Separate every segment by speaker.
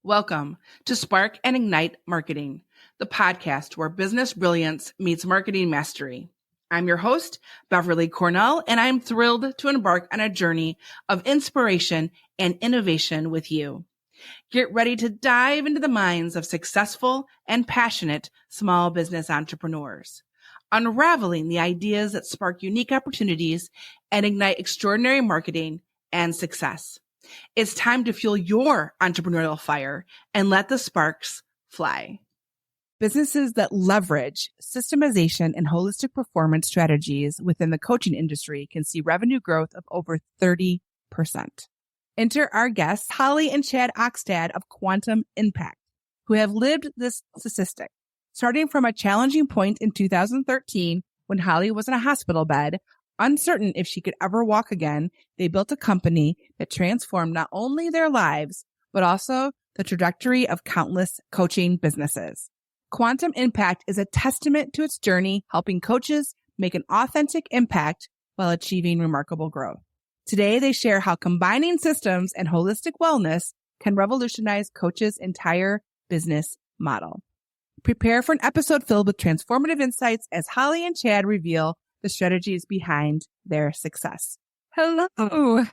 Speaker 1: Welcome to Spark and Ignite Marketing, the podcast where business brilliance meets marketing mastery. I'm your host, Beverly Cornell, and I'm thrilled to embark on a journey of inspiration and innovation with you. Get ready to dive into the minds of successful and passionate small business entrepreneurs, unraveling the ideas that spark unique opportunities and ignite extraordinary marketing and success. It's time to fuel your entrepreneurial fire and let the sparks fly. Businesses that leverage systemization and holistic performance strategies within the coaching industry can see revenue growth of over 30%. Enter our guests, Holly and Chad 겪tadt of Quantum Impact, who have lived this statistic. Starting from a challenging point in 2013, when Holly was in a hospital bed, uncertain if she could ever walk again, they built a company that transformed not only their lives, but also the trajectory of countless coaching businesses. Quantum Impact is a testament to its journey, helping coaches make an authentic impact while achieving remarkable growth. Today, they share how combining systems and holistic wellness can revolutionize coaches' entire business model. Prepare for an episode filled with transformative insights as Holly and Chad reveal the strategies behind their success. Hello.
Speaker 2: Well,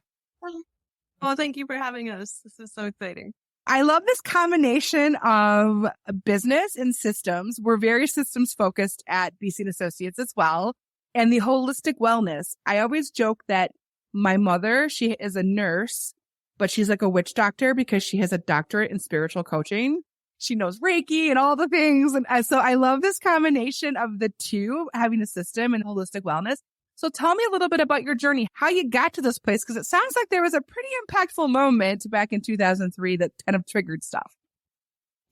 Speaker 2: thank you for having us. This is so exciting.
Speaker 1: I love this combination of business and systems. We're very systems focused at BC & Associates as well. And the holistic wellness. I always joke that my mother, she is a nurse, but she's like a witch doctor because she has a doctorate in spiritual coaching. She knows Reiki and all the things. And so I love this combination of the two, having a system and holistic wellness. So tell me a little bit about your journey, how you got to this place, because it sounds like there was a pretty impactful moment back in 2003 that kind of triggered stuff.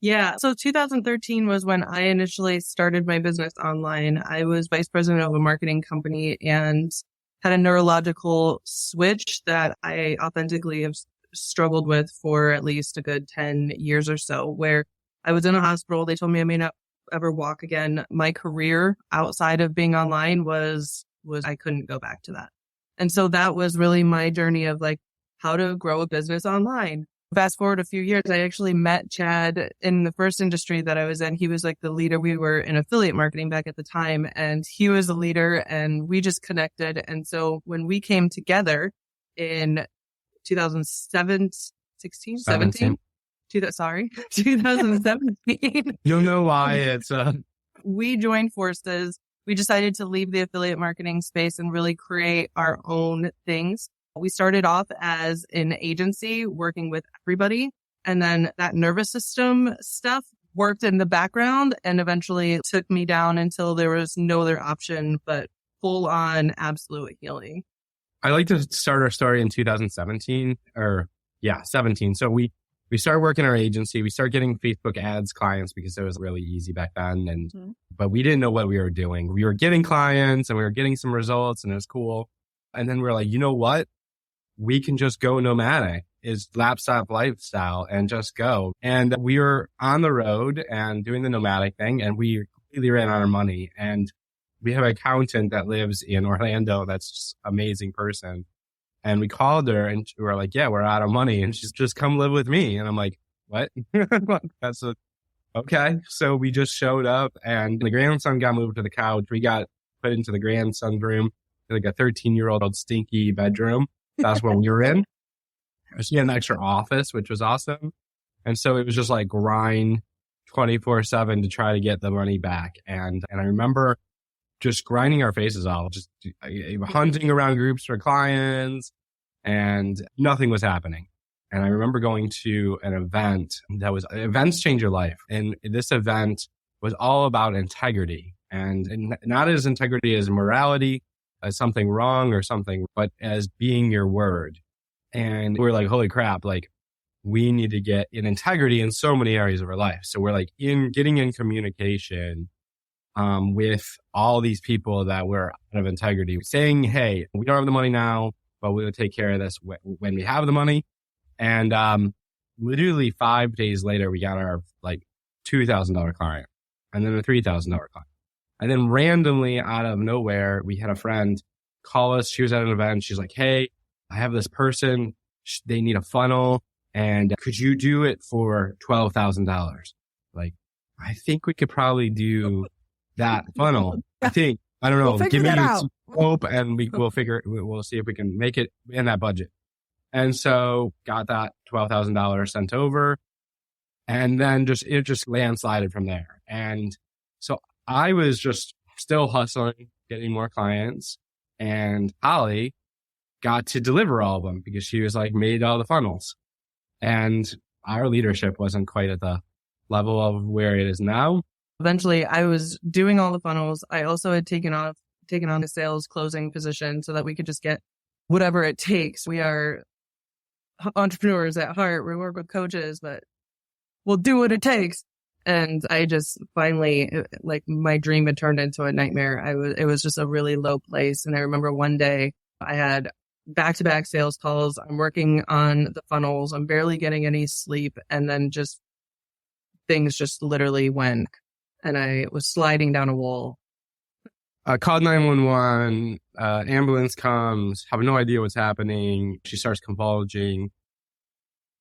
Speaker 2: Yeah. So 2013 was when I initially started my business online. I was vice president of a marketing company and had a neurological switch that I authentically have struggled with for at least a good 10 years or so, where I was in a hospital. They told me I may not ever walk again. My career outside of being online was I couldn't go back to that. And so that was really my journey of like how to grow a business online. Fast forward a few years, I actually met Chad in the first industry that I was in. He was like the leader. We were in affiliate marketing back at the time, and he was the leader and we just connected. And so when we came together in 2017.
Speaker 3: You'll know why it's
Speaker 2: We joined forces. We decided to leave the affiliate marketing space and really create our own things. We started off as an agency working with everybody, and then that nervous system stuff worked in the background and eventually took me down until there was no other option but full on absolute healing.
Speaker 3: I like to start our story in 2017 17. So we started working our agency. We started getting Facebook ads clients because it was really easy back then. But we didn't know what we were doing. We were getting clients and we were getting some results and it was cool. And then we're like, you know what? We can just go nomadic, is laptop lifestyle, and just go. And we were on the road and doing the nomadic thing, and we completely ran out of money. And we have an accountant that lives in Orlando. That's just an amazing person. And we called her and we were like, yeah, we're out of money. And she's just come live with me. And I'm like, what? Okay. So we just showed up and the grandson got moved to the couch. We got put into the grandson's room, like a 13-year-old stinky bedroom. That's what we were in. She had an extra office, which was awesome. And so it was just like grind 24/7 to try to get the money back. And I remember just grinding our faces off, just hunting around groups for clients, and nothing was happening. And I remember going to an event events change your life. And this event was all about integrity, and not as integrity as morality, as something wrong or something, but as being your word. And we're like, holy crap, like we need to get in integrity in so many areas of our life. So we're like getting in communication with all these people that were out of integrity, saying, hey, we don't have the money now, but we'll take care of this when we have the money. And literally 5 days later, we got our like $2,000 client and then a $3,000 client. And then randomly out of nowhere, we had a friend call us. She was at an event. She's like, hey, I have this person. They need a funnel And could you do it for $12,000? Like, I think we could probably do that funnel. I don't know.
Speaker 1: We'll
Speaker 3: Give me
Speaker 1: out.
Speaker 3: some hope and we'll see if we can make it in that budget. And so got that $12,000 sent over, and then it just landslided from there. And so I was just still hustling, getting more clients, and Holly got to deliver all of them because she was like made all the funnels. And our leadership wasn't quite at the level of where it is now.
Speaker 2: Eventually, I was doing all the funnels. I also had taken on a sales closing position so that we could just get whatever it takes. We are entrepreneurs at heart. We work with coaches, but we'll do what it takes. And I just finally, like, my dream had turned into a nightmare. It was just a really low place. And I remember one day I had back-to-back sales calls. I'm working on the funnels. I'm barely getting any sleep. And then things just literally went. And I was sliding down a wall.
Speaker 3: Called 911, ambulance comes, have no idea what's happening. She starts convulsing.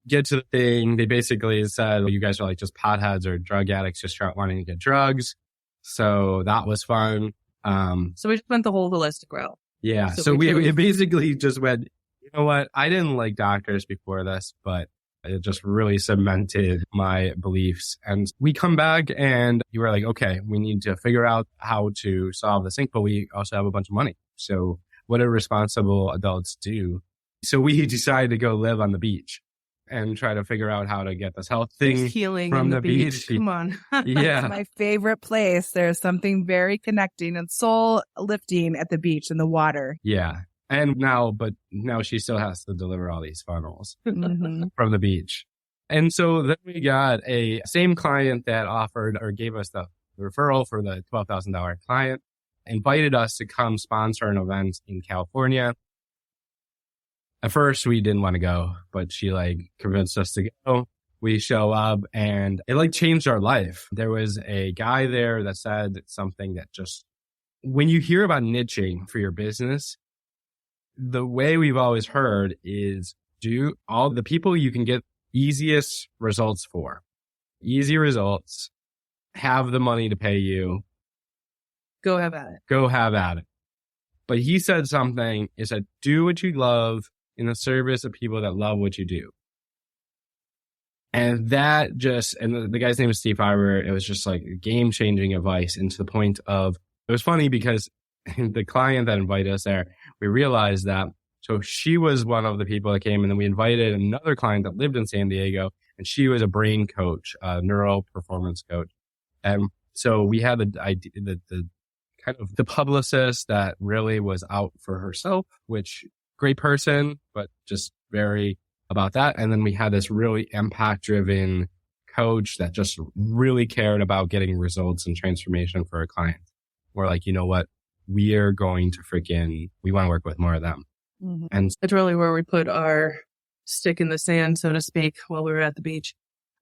Speaker 3: Get to the thing. They basically said, well, you guys are like just potheads or drug addicts just wanting to get drugs. So that was fun.
Speaker 2: So we just went the whole holistic route.
Speaker 3: Yeah. So we basically just went, you know what? I didn't like doctors before this, but it just really cemented my beliefs. And we come back and you were like, okay, we need to figure out how to solve this thing, but we also have a bunch of money. So what do responsible adults do? So we decided to go live on the beach and try to figure out how to get this health thing
Speaker 2: healing
Speaker 3: from the beach.
Speaker 2: Come on.
Speaker 3: Yeah.
Speaker 1: It's my favorite place. There's something very connecting and soul lifting at the beach in the water.
Speaker 3: Yeah. And now she still has to deliver all these funnels
Speaker 1: Mm-hmm.
Speaker 3: from the beach. And so then we got a same client that offered or gave us the referral for the $12,000 client, invited us to come sponsor an event in California. At first we didn't want to go, but she convinced us to go. We show up and it changed our life. There was a guy there that said something that just, when you hear about niching for your business, the way we've always heard is do all the people you can get easiest results for. Easy results, have the money to pay you.
Speaker 2: Go have at it.
Speaker 3: But he said something, is that do what you love in the service of people that love what you do. And that just, and the guy's name is Steve Fiber. It was just game-changing advice, and to the point of, it was funny because the client that invited us there, we realized that, so she was one of the people that came, and then we invited another client that lived in San Diego, and she was a brain coach, a neural performance coach. And so we had the kind of the publicist that really was out for herself, which great person, but just very about that. And then we had this really impact-driven coach that just really cared about getting results and transformation for a client. We're like, you know what? We are going to we want to work with more of them.
Speaker 2: Mm-hmm.
Speaker 3: And
Speaker 2: it's really where we put our stick in the sand, so to speak, while we were at the beach.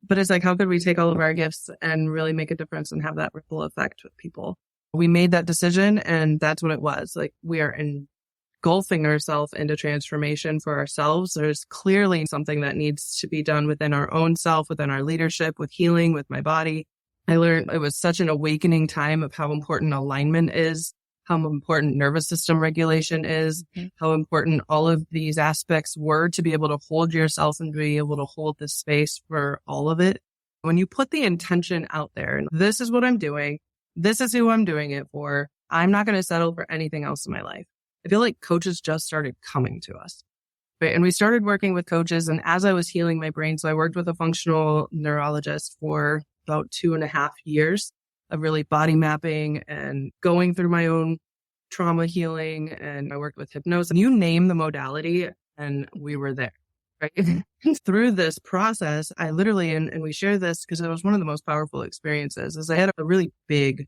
Speaker 2: But it's how could we take all of our gifts and really make a difference and have that ripple effect with people? We made that decision, and that's what it was. We are engulfing ourselves into transformation for ourselves. There's clearly something that needs to be done within our own self, within our leadership, with healing, with my body. I learned it was such an awakening time of how important alignment is, how important nervous system regulation is, how important all of these aspects were to be able to hold yourself and be able to hold the space for all of it. When you put the intention out there, and this is what I'm doing, this is who I'm doing it for, I'm not going to settle for anything else in my life. I feel like coaches just started coming to us. Right? And we started working with coaches. And as I was healing my brain, so I worked with a functional neurologist for about 2.5 years of really body mapping and going through my own trauma healing. And I worked with hypnosis. You name the modality and we were there. Right? Through this process, I literally, and we share this because it was one of the most powerful experiences, is I had a really big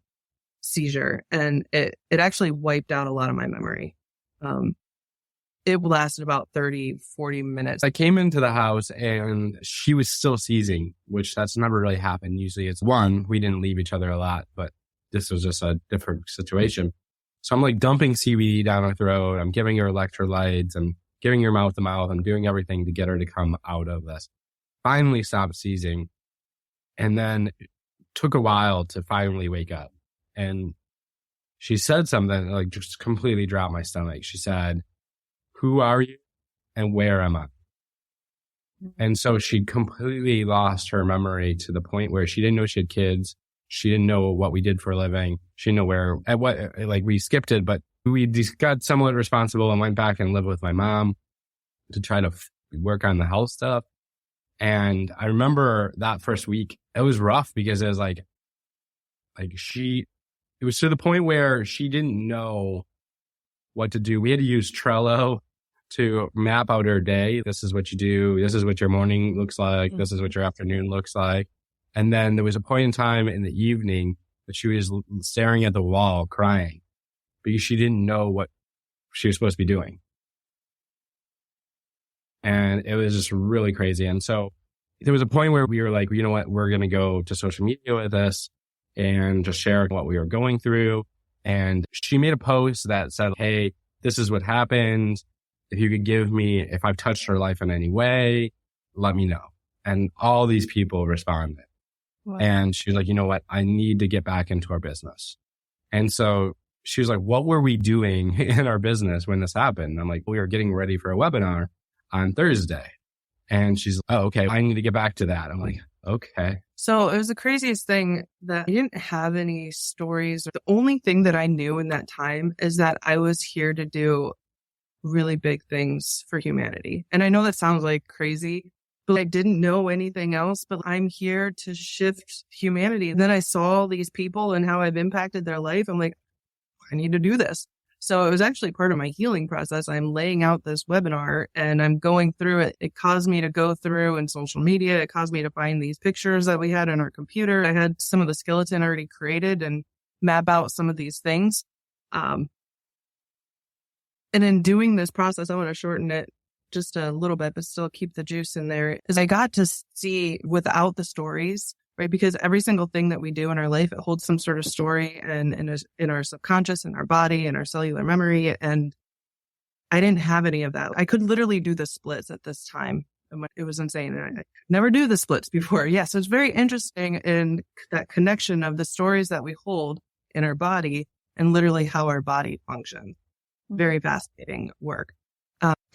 Speaker 2: seizure and it actually wiped out a lot of my memory. It lasted about 30-40 minutes.
Speaker 3: I came into the house and she was still seizing, which that's never really happened. Usually it's we didn't leave each other a lot, but this was just a different situation. So I'm dumping CBD down her throat. I'm giving her electrolytes. I'm giving her mouth to mouth. I'm doing everything to get her to come out of this. finally stopped seizing. And then it took a while to finally wake up. And she said something like just completely dropped my stomach. She said, "Who are you and where am I?" And so she completely lost her memory to the point where she didn't know she had kids. She didn't know what we did for a living. She didn't know like we skipped it, but we just got somewhat responsible and went back and lived with my mom to try to work on the health stuff. And I remember that first week, it was rough because it was it was to the point where she didn't know what to do. We had to use Trello to map out her day. This is what you do. This is what your morning looks like. This is what your afternoon looks like. And then there was a point in time in the evening that she was staring at the wall crying because she didn't know what she was supposed to be doing. And it was just really crazy. And so there was a point where we were like, you know what, we're going to go to social media with this and just share what we were going through. And she made a post that said, "Hey, this is what happened. If you could give me, if I've touched her life in any way, let me know." And all these people responded. Wow. And she was like, "You know what? I need to get back into our business." And so she was like, "What were we doing in our business when this happened?" I'm like, "We were getting ready for a webinar on Thursday." And she's like, "Oh, okay. I need to get back to that." I'm like, "Okay."
Speaker 2: So it was the craziest thing that I didn't have any stories. The only thing that I knew in that time is that I was here to do really big things for humanity. And I know that sounds like crazy, but I didn't know anything else, but I'm here to shift humanity. And then I saw these people and how I've impacted their life. I'm like, I need to do this. So it was actually part of my healing process. I'm laying out this webinar and I'm going through it. It caused me to go through in social media. It caused me to find these pictures that we had in our computer. I had some of the skeleton already created and map out some of these things. And in doing this process, I want to shorten it just a little bit, but still keep the juice in there, is I got to see without the stories, right? Because every single thing that we do in our life, it holds some sort of story and in our subconscious, in our body, in our cellular memory. And I didn't have any of that. I could literally do the splits at this time. It was insane. I could never do the splits before. Yeah. So it's very interesting in that connection of the stories that we hold in our body and literally how our body functions. Very fascinating work.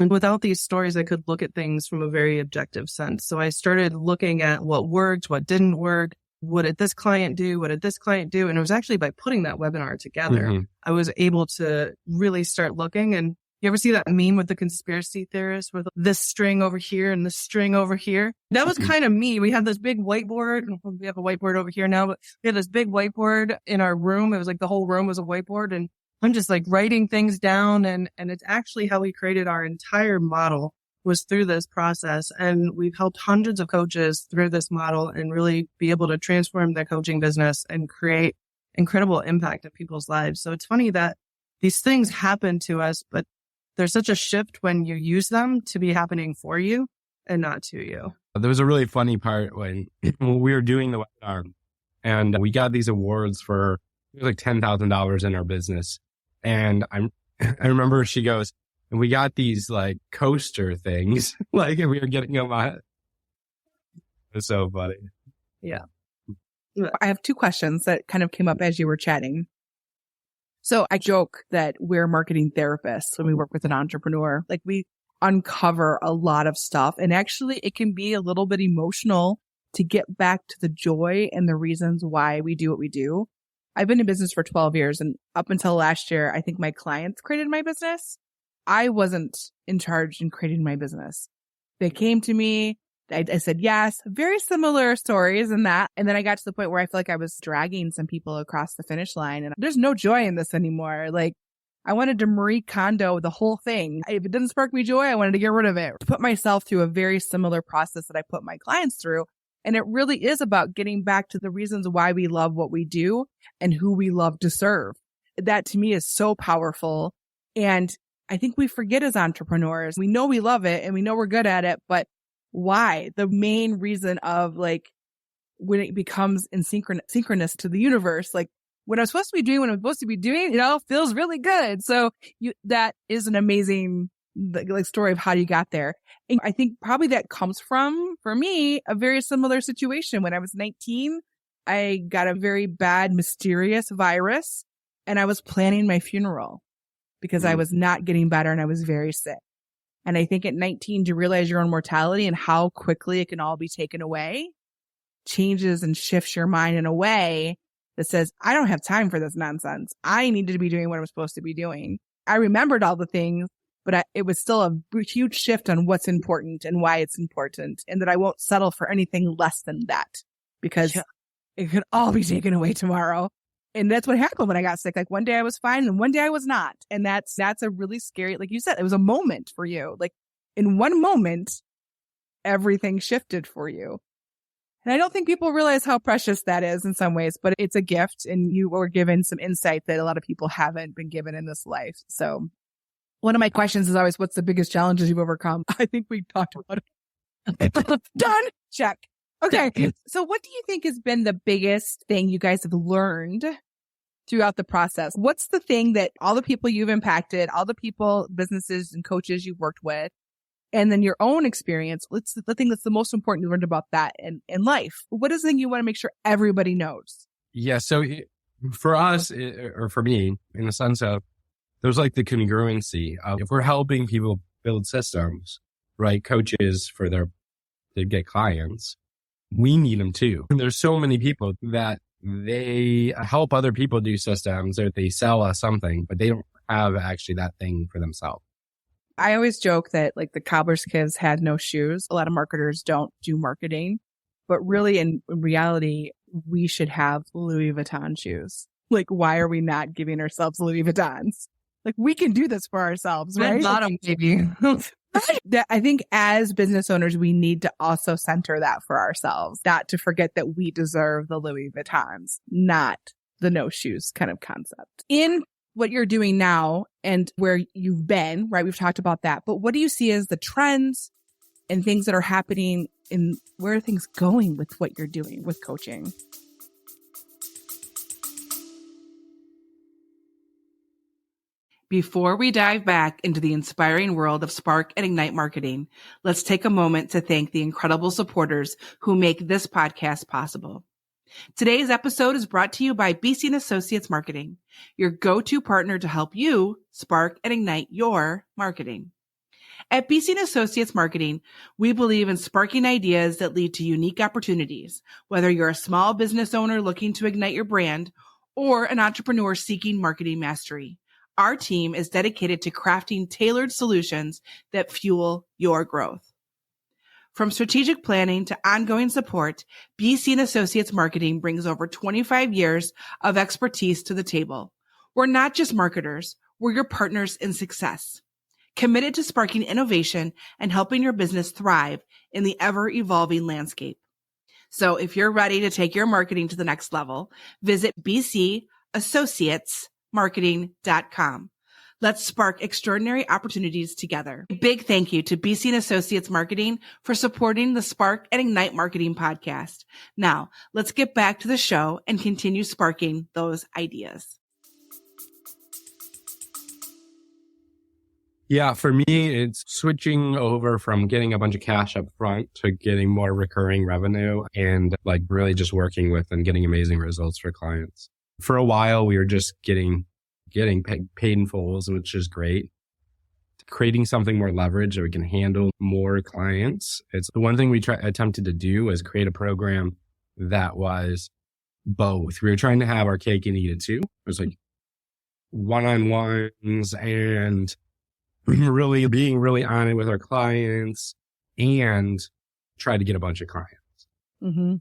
Speaker 2: And without these stories, I could look at things from a very objective sense. So I started looking at what worked, what didn't work. What did this client do? What did this client do? And it was actually by putting that webinar together, I was able to really start looking. And you ever see that meme with the conspiracy theorists with this string over here and this string over here? That was kind of me. We had this big whiteboard. We have a whiteboard over here now, but we had this big whiteboard in our room. It was like the whole room was a whiteboard. And I'm just like writing things down. And it's actually how we created our entire model was through this process. And we've helped hundreds of coaches through this model and really be able to transform their coaching business and create incredible impact in people's lives. So it's funny that these things happen to us, but there's such a shift when you use them to be happening for you and not to you.
Speaker 3: There was a really funny part when we were doing the webinar and we got these awards for it was like $10,000 in our business. And I remember she goes, and we got these like coaster things, like we were getting them on. It was so funny.
Speaker 2: Yeah.
Speaker 1: I have two questions that kind of came up as you were chatting. So I joke that we're marketing therapists when we work with an entrepreneur. Like we uncover a lot of stuff, and actually it can be a little bit emotional to get back to the joy and the reasons why we do what we do. I've been in business for 12 years, and up until last year, I think my clients created my business. I wasn't in charge in creating my business. They came to me. I said yes. Very similar stories in that. And then I got to the point where I feel like I was dragging some people across the finish line, and there's no joy in this anymore. Like I wanted to Marie Kondo the whole thing. If it didn't spark me joy, I wanted to get rid of it. Put myself through a very similar process that I put my clients through. And it really is about getting back to the reasons why we love what we do and who we love to serve. That to me is so powerful. And I think we forget as entrepreneurs, we know we love it and we know we're good at it, but why? The main reason of like when it becomes synchronous to the universe, like what I'm supposed to be doing, what I'm supposed to be doing, feels really good. So that is an amazing the story of how you got there. And I think probably that comes from, for me, a very similar situation. When I was 19, I got a very bad, mysterious virus, and I was planning my funeral because I was not getting better and I was very sick. And I think at 19, to realize your own mortality and how quickly it can all be taken away changes and shifts your mind in a way that says, I don't have time for this nonsense. I need to be doing what I'm supposed to be doing. I remembered all the things, but it was still a huge shift on what's important and why it's important, and that I won't settle for anything less than that because it could all be taken away tomorrow. And that's what happened when I got sick. Like one day I was fine and one day I was not. And that's a really scary, like you said, it was a moment for you. Like in one moment, everything shifted for you. And I don't think people realize how precious that is in some ways, but it's a gift, and you were given some insight that a lot of people haven't been given in this life. So one of my questions is always, what's the biggest challenges you've overcome? I think we talked about it. Done. Check. Okay. So what do you think has been the biggest thing you guys have learned throughout the process? What's the thing that all the people you've impacted, all the people, businesses and coaches you've worked with, and then your own experience, what's the thing that's the most important you learned about that in life? What is the thing you want to make sure everybody knows?
Speaker 3: Yeah. So for us, or for me, in the sense of, there's like the congruency of, if we're helping people build systems, right? Coaches to get clients, we need them too. And there's so many people that they help other people do systems, or they sell us something, but they don't have actually that thing for themselves.
Speaker 1: I always joke that like the cobbler's kids had no shoes. A lot of marketers don't do marketing, but really in reality, we should have Louis Vuitton shoes. Like, why are we not giving ourselves Louis Vuittons? Like, we can do this for ourselves, right?
Speaker 2: Bottom, baby.
Speaker 1: I think as business owners, we need to also center that for ourselves, not to forget that we deserve the Louis Vuittons, not the no shoes kind of concept. In what you're doing now and where you've been, right? We've talked about that, but what do you see as the trends and things that are happening, and where are things going with what you're doing with coaching? Before we dive back into the inspiring world of Spark and Ignite marketing, let's take a moment to thank the incredible supporters who make this podcast possible. Today's episode is brought to you by BC & Associates Marketing, your go-to partner to help you spark and ignite your marketing. At BC & Associates Marketing, we believe in sparking ideas that lead to unique opportunities, whether you're a small business owner looking to ignite your brand or an entrepreneur seeking marketing mastery. Our team is dedicated to crafting tailored solutions that fuel your growth. From strategic planning to ongoing support, BC & Associates Marketing brings over 25 years of expertise to the table. We're not just marketers, we're your partners in success, committed to sparking innovation and helping your business thrive in the ever-evolving landscape. So if you're ready to take your marketing to the next level, visit bcassociatesmarketing.com. Let's spark extraordinary opportunities together. A big thank you to BC & Associates Marketing for supporting the Spark and Ignite Marketing podcast. Now, let's get back to the show and continue sparking those ideas.
Speaker 3: Yeah, for me, it's switching over from getting a bunch of cash up front to getting more recurring revenue, and like really just working with and getting amazing results for clients. For a while, we were just getting paid in fulls, which is great. Creating something more leverage that we can handle more clients. It's the one thing we attempted to do is create a program that was both. We were trying to have our cake and eat it too. It was like one-on-ones and really being really on it with our clients and try to get a bunch of clients.
Speaker 1: Mm-hmm.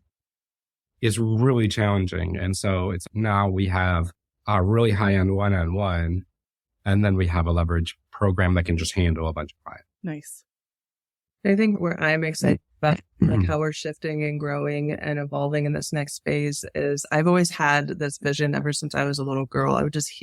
Speaker 3: It's really challenging. And so it's now we have a really high-end one-on-one, and then we have a leverage program that can just handle a bunch of clients.
Speaker 1: Nice.
Speaker 2: I think where I'm excited about like how we're shifting and growing and evolving in this next phase is I've always had this vision ever since I was a little girl. I would just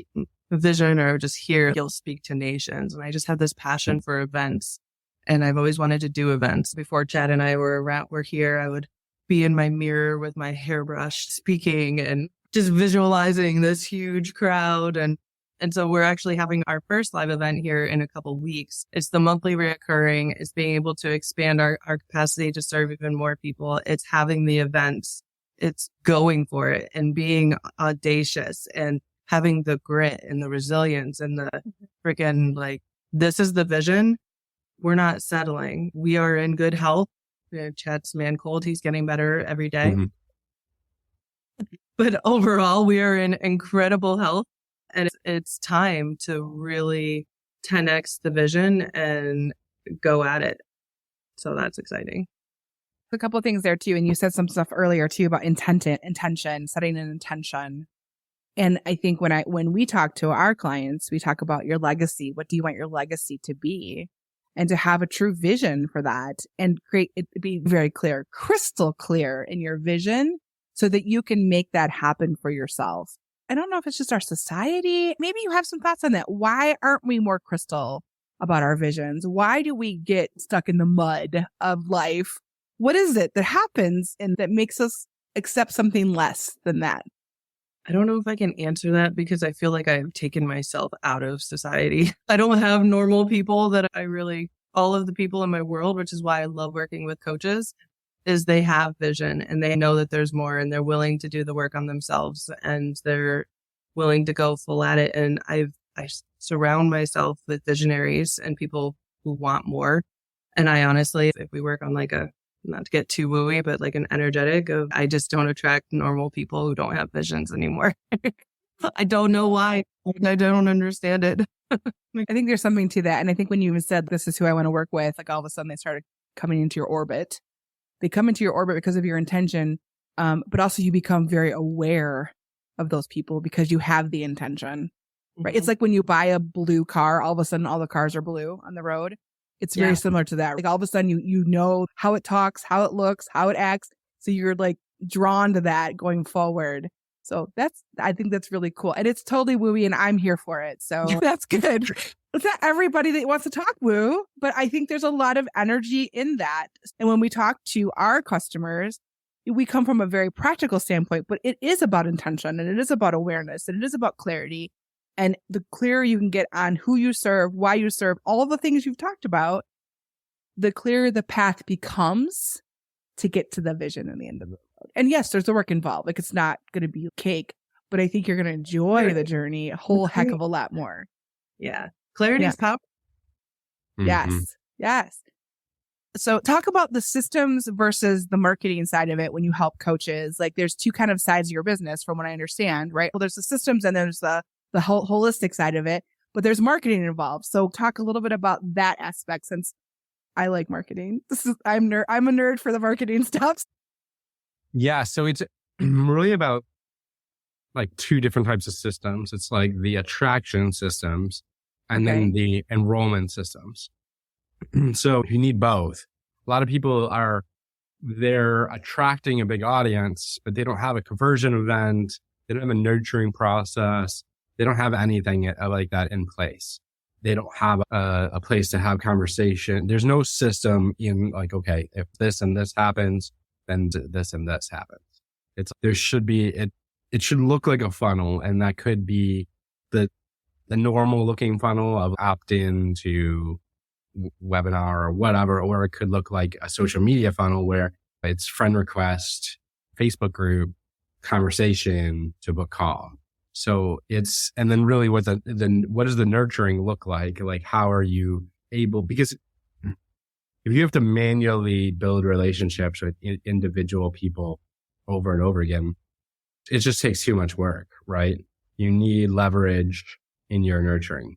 Speaker 2: vision or I would just hear you'll speak to nations. And I just had this passion for events, and I've always wanted to do events. Before Chad and I were here, I would be in my mirror with my hairbrush speaking and just visualizing this huge crowd and And so we're actually having our first live event here in a couple of weeks. It's the monthly reoccurring. It's being able to expand our capacity to serve even more people. It's having the events. It's going for it and being audacious and having the grit and the resilience and the freaking like, this is the vision. We're not settling. We are in good health. Chad's man cold. He's getting better every day. Mm-hmm. But overall, we are in incredible health. And it's time to really 10x the vision and go at it. So that's exciting.
Speaker 1: A couple of things there too. And you said some stuff earlier too about intention, setting an intention. And I think when we talk to our clients, we talk about your legacy. What do you want your legacy to be? And to have a true vision for that and create it, be very clear, crystal clear in your vision so that you can make that happen for yourself. I don't know if it's just our society. Maybe you have some thoughts on that. Why aren't we more crystal about our visions? Why do we get stuck in the mud of life? What is it that happens and that makes us accept something less than that?
Speaker 2: I don't know if I can answer that because I feel like I've taken myself out of society. I don't have normal people that all of the people in my world, which is why I love working with coaches, is they have vision and they know that there's more and they're willing to do the work on themselves and they're willing to go full at it. And I surround myself with visionaries and people who want more. And I honestly, if we work on not to get too wooey, but like an energetic I just don't attract normal people who don't have visions anymore. I don't know why. I don't understand it.
Speaker 1: I think there's something to that. And I think when you even said, this is who I want to work with, like all of a sudden they started coming into your orbit. They come into your orbit because of your intention. But also you become very aware of those people because you have the intention, right? Mm-hmm. It's like when you buy a blue car, all of a sudden all the cars are blue on the road. It's very similar to that. Like all of a sudden you know how it talks, how it looks, how it acts. So you're like drawn to that going forward. So I think that's really cool. And it's totally wooey and I'm here for it. So that's good. It's not everybody that wants to talk woo, but I think there's a lot of energy in that. And when we talk to our customers, we come from a very practical standpoint, but it is about intention and it is about awareness and it is about clarity. And the clearer you can get on who you serve, why you serve, all the things you've talked about, the clearer the path becomes to get to the vision in the end of the road. And yes, there's the work involved. Like it's not going to be cake, but I think you're going to enjoy the journey a whole heck of a lot more.
Speaker 2: Yeah. Clarity is power.
Speaker 1: Mm-hmm. Yes. Yes. So talk about the systems versus the marketing side of it when you help coaches. Like there's two kind of sides of your business from what I understand, right? Well, there's the systems and there's the whole holistic side of it, but there's marketing involved. So talk a little bit about that aspect since I like marketing. I'm a nerd for the marketing stuff.
Speaker 3: Yeah. So it's really about like two different types of systems. It's like the attraction systems and then the enrollment systems. So you need both. A lot of people they're attracting a big audience, but they don't have a conversion event. They don't have a nurturing process. They don't have anything like that in place. They don't have a place to have conversation. There's no system in like, okay, if this and this happens, then this and this happens. It should look like a funnel, and that could be the normal looking funnel of opt-in to webinar or whatever, or it could look like a social media funnel where it's friend request, Facebook group, conversation to book call. So and then really what does the nurturing look like? Like, how are you able, because if you have to manually build relationships with individual people over and over again, it just takes too much work, right? You need leverage in your nurturing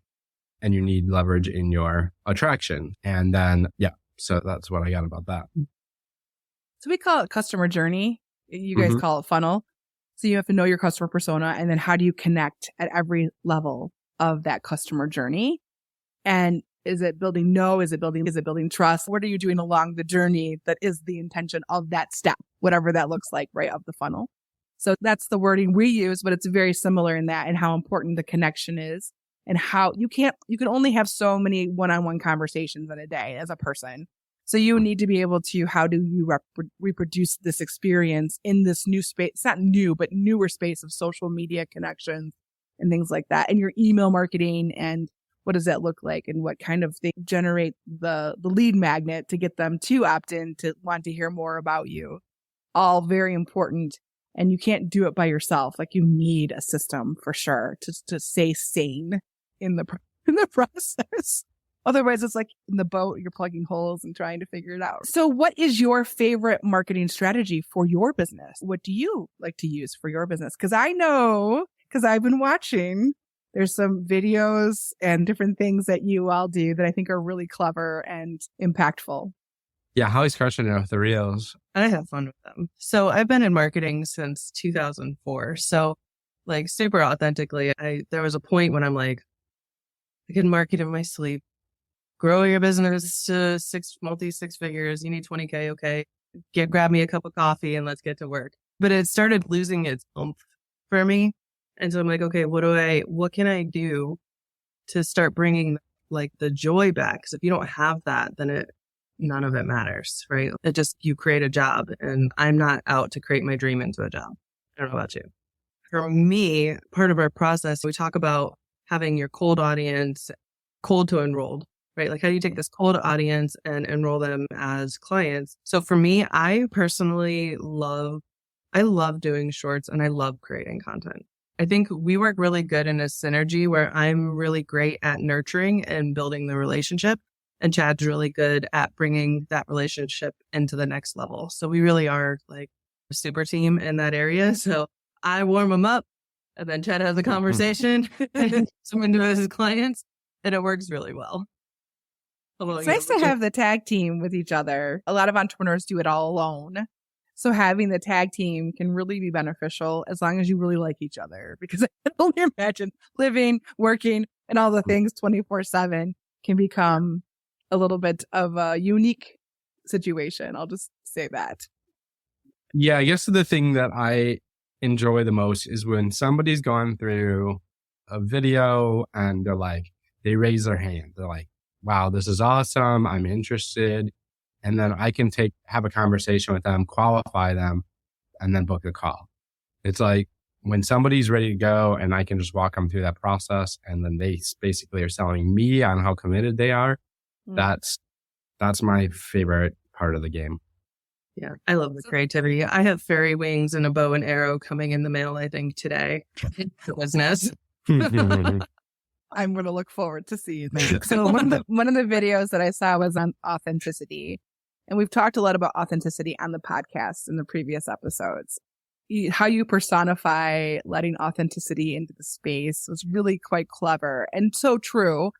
Speaker 3: and you need leverage in your attraction. And then, so that's what I got about that.
Speaker 1: So we call it customer journey. You guys call it funnel. So you have to know your customer persona, and then how do you connect at every level of that customer journey? And is it building is it building trust? What are you doing along the journey that is the intention of that step, whatever that looks like, right, of the funnel? So that's the wording we use, but it's very similar in that and how important the connection is and how you can only have so many one-on-one conversations in a day as a person. So you need to be able to, how do you reproduce this experience in this new space? It's not new, but newer space of social media connections and things like that, and your email marketing, and what does that look like, and what kind of thing generate the lead magnet to get them to opt in to want to hear more about you. All very important. And you can't do it by yourself. Like, you need a system for sure to stay sane in the process. Otherwise, it's like in the boat, you're plugging holes and trying to figure it out. So what is your favorite marketing strategy for your business? What do you like to use for your business? Because I know, because I've been watching, there's some videos and different things that you all do that I think are really clever and impactful.
Speaker 3: Yeah, Holly's crushing it with the reels.
Speaker 2: I have fun with them. So I've been in marketing since 2004. So like super authentically, there was a point when I'm like, I can market in my sleep. Grow your business to multi-six figures. You need 20K. Okay. Grab me a cup of coffee and let's get to work. But it started losing its oomph for me. And so I'm like, okay, what can I do to start bringing like the joy back? Because if you don't have that, then none of it matters, right? You create a job, and I'm not out to create my dream into a job. I don't know about you. For me, part of our process, we talk about having your cold audience, cold to enrolled, right? Like, how do you take this cold audience and enroll them as clients? So for me, I personally love doing shorts, and I love creating content. I think we work really good in a synergy where I'm really great at nurturing and building the relationship, and Chad's really good at bringing that relationship into the next level. So we really are like a super team in that area. So I warm them up, and then Chad has a conversation and someone to his clients, and it works really well.
Speaker 1: It's nice to have the tag team with each other. A lot of entrepreneurs do it all alone. So having the tag team can really be beneficial as long as you really like each other, because I can only imagine living, working, and all the things 24/7 can become a little bit of a unique situation. I'll just say that.
Speaker 3: Yeah, I guess the thing that I enjoy the most is when somebody's gone through a video and they raise their hand. They're like, wow, this is awesome. I'm interested. And then I can have a conversation with them, qualify them, and then book a call. It's like when somebody's ready to go and I can just walk them through that process, and then they basically are selling me on how committed they are. That's my favorite part of the game.
Speaker 2: Yeah, I love the creativity. I have fairy wings and a bow and arrow coming in the mail, I think, today. Business.
Speaker 1: I'm going to look forward to seeing that. So one of the videos that I saw was on authenticity. And we've talked a lot about authenticity on the podcast in the previous episodes. How you personify letting authenticity into the space was really quite clever and so true.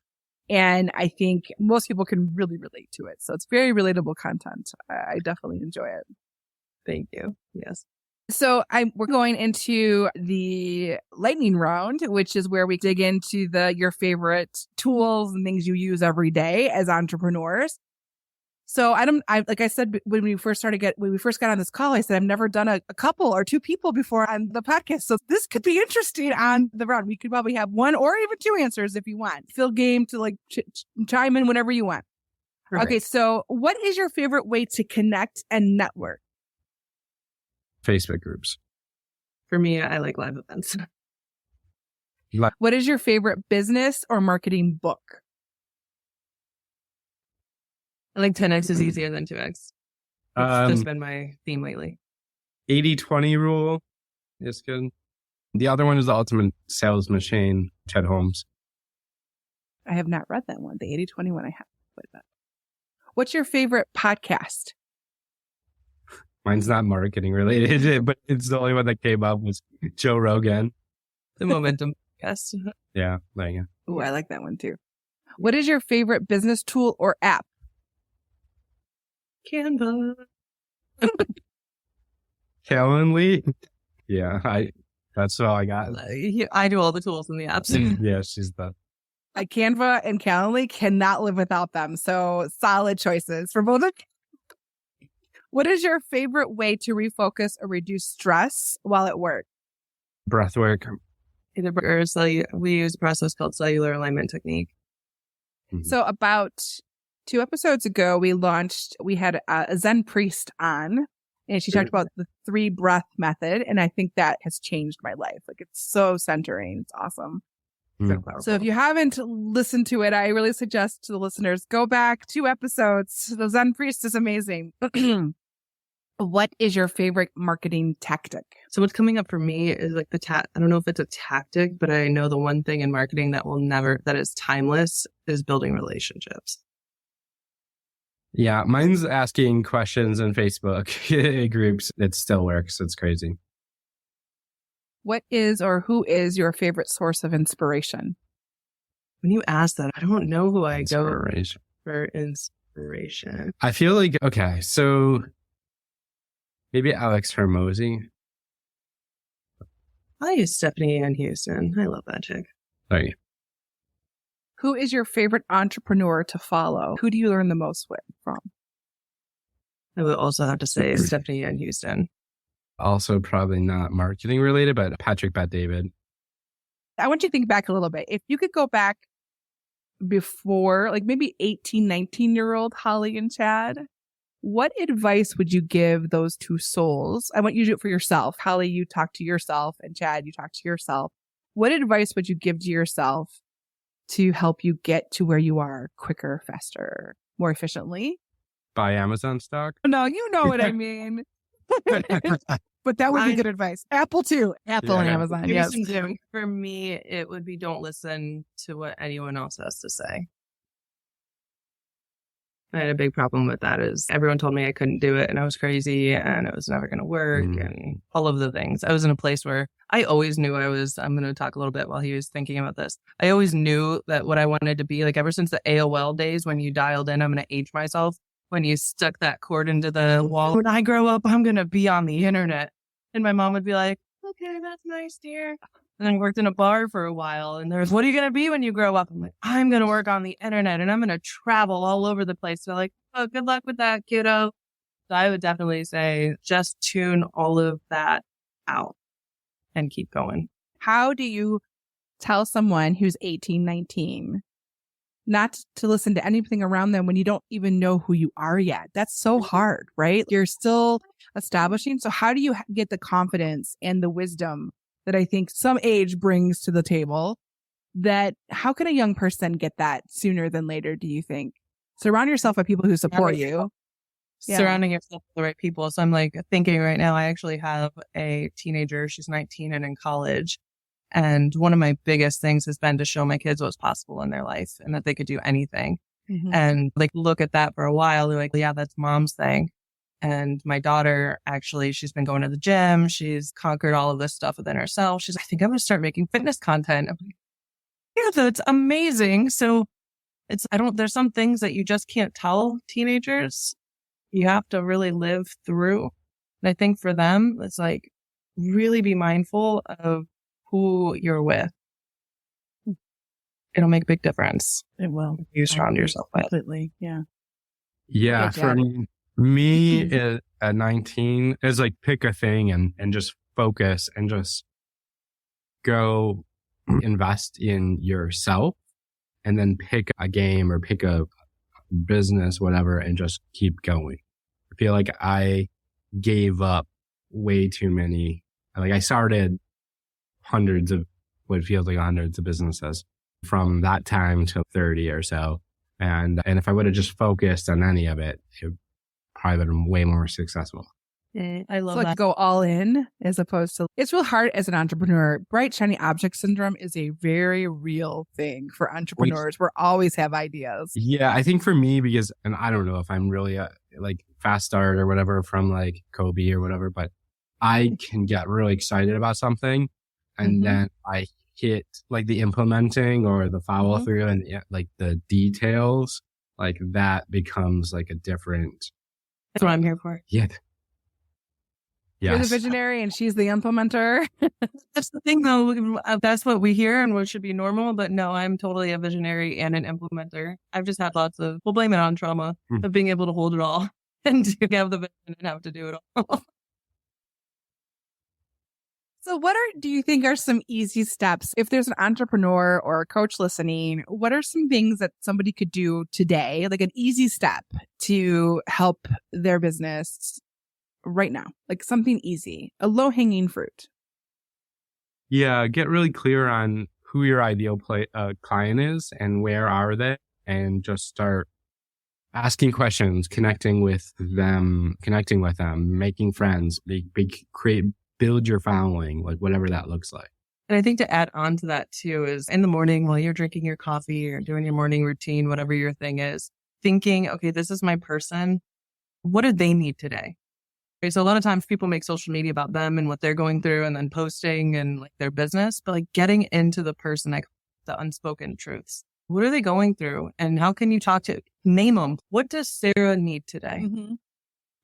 Speaker 1: And I think most people can really relate to it. So it's very relatable content. I definitely enjoy it.
Speaker 2: Thank you. Yes.
Speaker 1: So we're going into the lightning round, which is where we dig into your favorite tools and things you use every day as entrepreneurs. So like I said, when we first got on this call, I said, I've never done a couple or two people before on the podcast. So this could be interesting on the round. We could probably have one or even two answers if you want. Feel game to chime in whenever you want. Perfect. Okay. So what is your favorite way to connect and network?
Speaker 3: Facebook groups.
Speaker 2: For me, I like live events.
Speaker 1: What is your favorite business or marketing book?
Speaker 2: I think 10X is easier than 2X. That's been my theme lately.
Speaker 3: 80-20 rule is good. The other one is The Ultimate Sales Machine, Chad Holmes.
Speaker 1: I have not read that one. The 80-20 one I have read that. What's your favorite podcast?
Speaker 3: Mine's not marketing related, but it's the only one that came up was Joe Rogan.
Speaker 2: The Momentum podcast.
Speaker 3: Yeah, there you go.
Speaker 1: Oh, I like that one too. What is your favorite business tool or app?
Speaker 2: Canva.
Speaker 3: Calendly? Yeah, that's all I got.
Speaker 2: I do all the tools in the apps.
Speaker 3: Yeah, she's the...
Speaker 1: Canva and Calendly cannot live without them. So solid choices for both of you. What is your favorite way to refocus or reduce stress while at work?
Speaker 3: Breath work.
Speaker 2: We use a process called cellular alignment technique.
Speaker 1: Mm-hmm. So about 2 episodes ago, we had a Zen priest on, And she talked about the 3 breath method. And I think that has changed my life. Like, it's so centering. It's awesome. So if you haven't listened to it, I really suggest to the listeners, go back 2 episodes. The Zen Priest is amazing. What is your favorite marketing tactic?
Speaker 2: So what's coming up for me is like I don't know if it's a tactic, but I know the one thing in marketing that is timeless is building relationships.
Speaker 3: Yeah, mine's asking questions in Facebook groups. It still works. It's crazy.
Speaker 1: What is or who is your favorite source of inspiration?
Speaker 2: When you ask that, I don't know who I go
Speaker 3: Inspiration.
Speaker 2: for inspiration.
Speaker 3: I feel like, okay, so maybe Alex Hermosi.
Speaker 2: I use Stephanie Ann Houston. I love that chick.
Speaker 3: Sorry.
Speaker 1: Who is your favorite entrepreneur to follow? Who do you learn the most from?
Speaker 2: I would also have to say Stephanie Ann Houston.
Speaker 3: Also probably not marketing related, but Patrick Bet-David.
Speaker 1: I want you to think back a little bit. If you could go back before, like maybe 18, 19-year-old Holly and Chad, what advice would you give those 2 souls? I want you to do it for yourself. Holly, you talk to yourself, and Chad, you talk to yourself. What advice would you give to yourself to help you get to where you are quicker, faster, more efficiently?
Speaker 3: Buy Amazon stock?
Speaker 1: No, you know what I mean. But that would be good advice. Apple too. Apple and Amazon. Yes.
Speaker 2: For me, it would be don't listen to what anyone else has to say. I had a big problem with that is everyone told me I couldn't do it and I was crazy and it was never going to work and all of the things. I was in a place where I always knew I'm going to talk a little bit while he was thinking about this. I always knew that what I wanted to be, like ever since the AOL days when you dialed in, I'm going to age myself, when you stuck that cord into the wall. When I grow up, I'm going to be on the internet. And my mom would be like, okay, that's nice, dear. And then I worked in a bar for a while. And there's, what are you going to be when you grow up? I'm like, I'm going to work on the internet and I'm going to travel all over the place. So like, oh, good luck with that, kiddo. So I would definitely say just tune all of that out and keep going.
Speaker 1: How do you tell someone who's 18, 19 not to listen to anything around them when you don't even know who you are yet? That's so hard, right? You're still establishing. So how do you get the confidence and the wisdom that I think some age brings to the table? That how can a young person get that sooner than later, do you think? Surround yourself by people who support you.
Speaker 2: Surrounding yourself with the right people. So I'm like thinking right now, I actually have a teenager. She's 19 and in college. And one of my biggest things has been to show my kids what's possible in their life and that they could do anything. Mm-hmm. And like look at that for a while. They're like, yeah, that's mom's thing. And my daughter, actually, she's been going to the gym. She's conquered all of this stuff within herself. She's, I think I'm going to start making fitness content. I'm like, yeah, that's amazing. So there's some things that you just can't tell teenagers. You have to really live through. And I think for them, it's like really be mindful of who you're with. It'll make a big difference.
Speaker 1: It will.
Speaker 2: You surround yourself with.
Speaker 1: Completely. Yeah.
Speaker 3: Yeah. For me at 19 is like pick a thing and just focus and just go invest in yourself and then pick a game or pick a business, whatever, and just keep going. I feel like I gave up way too many. Like I started what feels like hundreds of businesses from that time to 30 or so. And if I would have just focused on any of it, it probably would have been way more successful.
Speaker 2: I love
Speaker 1: that. Like go all in as opposed to, it's real hard as an entrepreneur. Bright, shiny object syndrome is a very real thing for entrepreneurs. We always have ideas.
Speaker 3: Yeah, I think for me, because, and I don't know if I'm really like fast start or whatever from like Kobe or whatever, but I can get really excited about something and then I hit like the implementing or the follow through and like the details, like that becomes like a different.
Speaker 2: That's what I'm here for.
Speaker 3: Yeah. Yes.
Speaker 1: You're the visionary and she's the implementer.
Speaker 2: That's the thing though. That's what we hear and what should be normal. But no, I'm totally a visionary and an implementer. I've just had we'll blame it on trauma of being able to hold it all and to have the vision and have to do it all.
Speaker 1: So do you think are some easy steps? If there's an entrepreneur or a coach listening, what are some things that somebody could do today, like an easy step to help their business right now? Like something easy, a low-hanging fruit.
Speaker 3: Yeah, get really clear on who your ideal client is and where are they, and just start asking questions, connecting with them, making friends, build your following, like whatever that looks like.
Speaker 2: And I think to add on to that too is in the morning while you're drinking your coffee or doing your morning routine, whatever your thing is, thinking, okay, this is my person. What do they need today? Okay, so a lot of times people make social media about them and what they're going through and then posting and like their business, but like getting into the person, like the unspoken truths. What are they going through? And how can you name them? What does Sarah need today?
Speaker 1: Mm-hmm.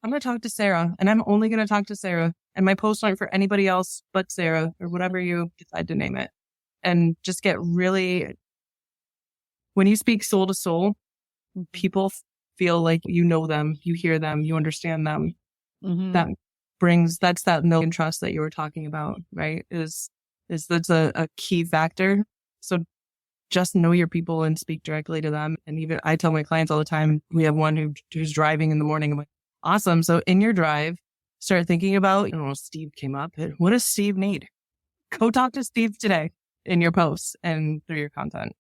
Speaker 2: I'm going to talk to Sarah and I'm only going to talk to Sarah. And my posts aren't for anybody else but Sarah or whatever you decide to name it. And just get really, when you speak soul to soul, people feel like you know them, you hear them, you understand them.
Speaker 1: Mm-hmm.
Speaker 2: That's that milk and trust that you were talking about, right? That's a key factor. So just know your people and speak directly to them. And even I tell my clients all the time, we have one who's driving in the morning. I'm like, awesome. So in your drive, start thinking about, Steve came up. What does Steve need? Go talk to Steve today in your posts and through your content.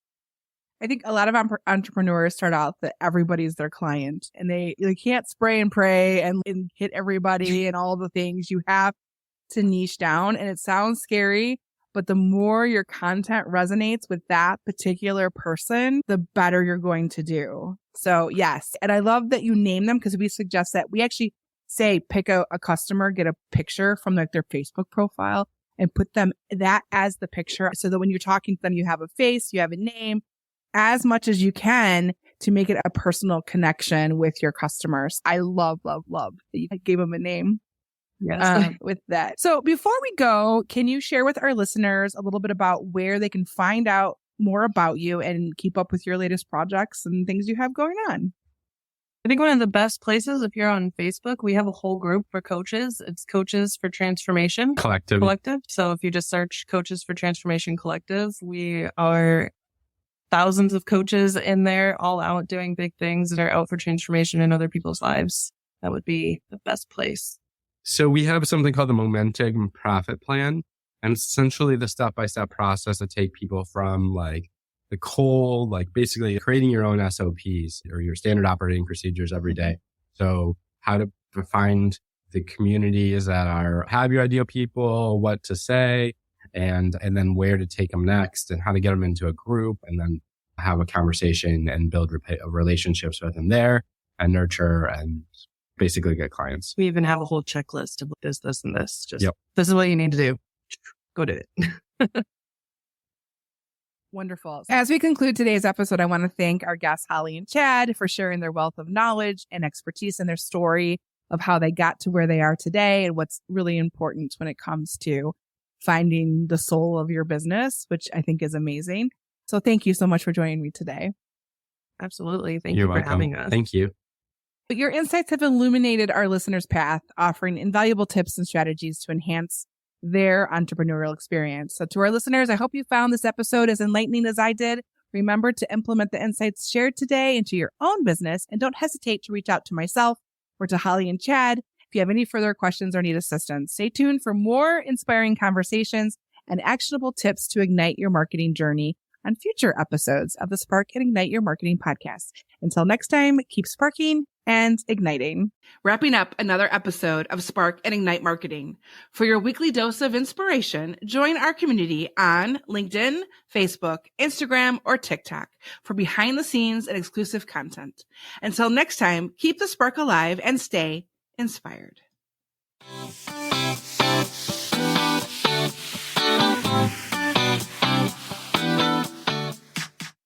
Speaker 1: I think a lot of entrepreneurs start out that everybody's their client and they can't spray and pray and hit everybody and all the things. You have to niche down, and it sounds scary, but the more your content resonates with that particular person, the better you're going to do. So yes. And I love that you name them, because we suggest that we actually say, pick a customer, get a picture from their Facebook profile and put them that as the picture. So that when you're talking to them, you have a face, you have a name, as much as you can to make it a personal connection with your customers. I love that you gave them a name.
Speaker 2: Yes.
Speaker 1: With that. So before we go, can you share with our listeners a little bit about where they can find out more about you and keep up with your latest projects and things you have going on?
Speaker 2: I think one of the best places, if you're on Facebook, we have a whole group for coaches. It's Coaches for Transformation
Speaker 3: Collective.
Speaker 2: So if you just search Coaches for Transformation Collective, we are thousands of coaches in there, all out doing big things that are out for transformation in other people's lives. That would be the best place.
Speaker 3: So we have something called the Momentum Profit Plan. And it's essentially the step-by-step process to take people from like the cold, like basically creating your own SOPs or your standard operating procedures every day. So how to find the communities that have your ideal people, what to say, and then where to take them next, and how to get them into a group, and then have a conversation and build relationships with them there and nurture and basically get clients.
Speaker 2: We even have a whole checklist of this, and this. This is what you need to do. Go do it.
Speaker 1: Wonderful. As we conclude today's episode, I want to thank our guests, Holly and Chad, for sharing their wealth of knowledge and expertise and their story of how they got to where they are today and what's really important when it comes to finding the soul of your business, which I think is amazing. So thank you so much for joining me today.
Speaker 2: Absolutely. Thank
Speaker 3: You're
Speaker 2: you
Speaker 3: welcome.
Speaker 2: for having us.
Speaker 3: Thank you.
Speaker 1: Your insights have illuminated our listeners' path, offering invaluable tips and strategies to enhance their entrepreneurial experience. So to our listeners, I hope you found this episode as enlightening as I did. Remember to implement the insights shared today into your own business, and don't hesitate to reach out to myself or to Holly and Chad if you have any further questions or need assistance. Stay tuned for more inspiring conversations and actionable tips to ignite your marketing journey on future episodes of the Spark and Ignite Your Marketing podcast. Until next time, keep sparking and igniting. Wrapping up another episode of Spark and Ignite Marketing. For your weekly dose of inspiration, join our community on LinkedIn, Facebook, Instagram, or TikTok for behind the scenes and exclusive content. Until next time, keep the spark alive and stay inspired.